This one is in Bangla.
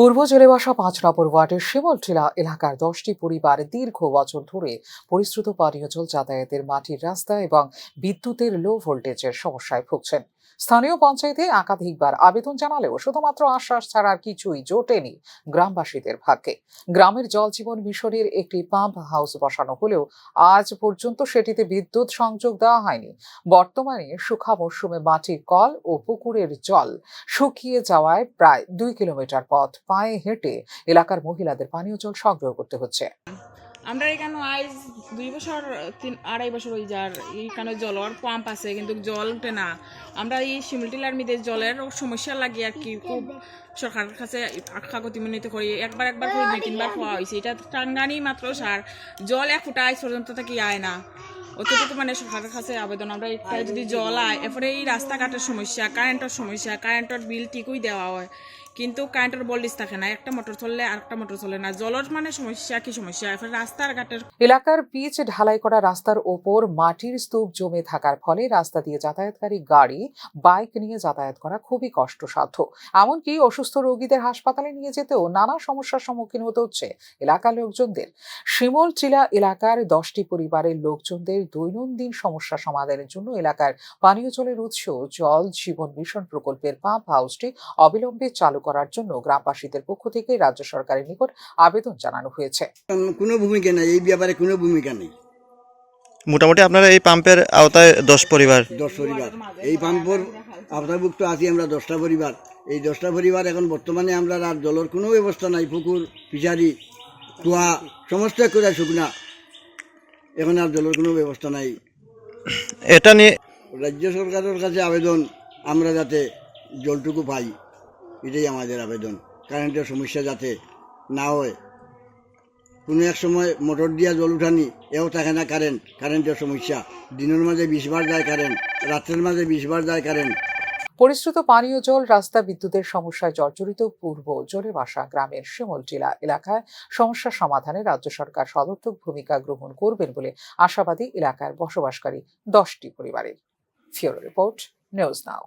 পূর্ব জেলেবাসা ৫ নম্বর ওয়ার্ডের শিমলটিলা এলাকার ১০টি পরিবার দীর্ঘ বছর ধরে পরিশ্রুত পানীয় জল যাতায়াতের মাটির রাস্তা এবং বিদ্যুতের লো ভোল্টেজের সমস্যায় ভুগছেন। স্থানীয় পঞ্চায়েতে একাধিকবার আবেদন জানালেও শুধুমাত্র আশ্বাস ছাড়া আর কিছুই জোটেনি গ্রামবাসীদের ভাগ্যে। গ্রামের জল জীবন মিশনের একটি পাম্প হাউস বসানো হলেও আজ পর্যন্ত সেটিতে বিদ্যুৎ সংযোগ দেওয়া হয়নি। বর্তমানে শুখা মরশুমে মাটির কল ও পুকুরের জল শুকিয়ে যাওয়ায় প্রায় ২ কিলোমিটার পথ পায়ে হেঁটে এলাকার মহিলাদের পানীয় জল সংগ্রহ করতে হচ্ছে। আমরা এখানে আজ ২ বছর ২.৫ বছর হয়ে যার এইখানে জলের পাম্প আছে কিন্তু জল উঠে না। আমরা এই শিমলটিলার মধ্যে জলের সমস্যা লাগে আর কি, খুব সরকারের কাছে কাগতি মিনতি করি, একবার করে ২-৩ বার খাওয়া হয়েছে। এটা টাঙ্গানি মাত্র সার জল এক ফুটা আজ পর্যন্ত থেকে আয় না। অতটুকু মানে সরকারের কাছে আবেদন, আমরা একটা যদি জল আয়, এরপরে এই রাস্তাঘাটের সমস্যা, কারেন্টের সমস্যা, কারেন্টের বিল ঠিকই দেওয়া হয় কিন্তু কারেন্টের ভোল্টেজ থাকে না, একটা মোটর চললে আরেকটা মোটর চলে না। জলের মানে সমস্যা কি সমস্যা, এরপরে রাস্তাঘাটের এলাকার পিচ ঢালাই করা রাস্তার ওপর মাটির স্তূপ জমে থাকার ফলে রাস্তা দিয়ে যাতায়াতকারী গাড়ি, বাইক নিয়ে যাতায়াত করা খুবই কষ্টসাধ্য। এমনকি অসুস্থ রোগীদের হাসপাতালে নিয়ে যেতেও নানা সমস্যার সম্মুখীন হতে হচ্ছে এলাকার লোকজনদের। শিমলটিলা এলাকার 10টি পরিবারের লোকজনদের দৈনন্দিন সমস্যা সমাধানের জন্য এলাকার পানীয় জলের উৎস জল জীবন মিশন প্রকল্পের পাম্প হাউসটি অবিলম্বে চালু করার জন্য গ্রামবাসীদের পক্ষ থেকে রাজ্য সরকারের নিকট আবেদন জানানো হয়েছে। কোনো ভূমিকা নেই, এই ব্যাপারে কোনো ভূমিকা নেই। মোটামুটি আপনারা এই পাম্পের আওতায় 10 পরিবার এই পাম্পের আওতাভুক্ত আছি আমরা 10টা পরিবার। এই 10টা পরিবার এখন বর্তমানে আমরা আর জলের কোনো ব্যবস্থা নাই, পুকুর ফিশারি কুয়া সমস্ত করে শুকনা, এখন আর জলের কোনো ব্যবস্থা নাই। এটা নিয়ে রাজ্য সরকারের কাছে আবেদন, আমরা যাতে জলটুকু পাই, এটাই আমাদের আবেদন। কারেন্টের সমস্যা যাতে না হয়, কোনো এক সময় মোটর দিয়া জল উঠানি এও থাকে না, কারেন্টের সমস্যা, দিনের মাঝে 20 বার যায় কারেন্ট, রাত্রের মাঝে 20 বার যায় কারেন্ট। পরিশ্রুত পানীয় জল, রাস্তা, বিদ্যুতের সমস্যায় জর্জরিত পূর্ব জলেবাসা গ্রামের শিমলটিলা এলাকায় সমস্যা সমাধানে রাজ্য সরকার সদর্থক ভূমিকা গ্রহণ করবেন বলে আশাবাদী এলাকার বসবাসকারী 10টি পরিবারের। ফিউরো রিপোর্ট, নিউজ নাও।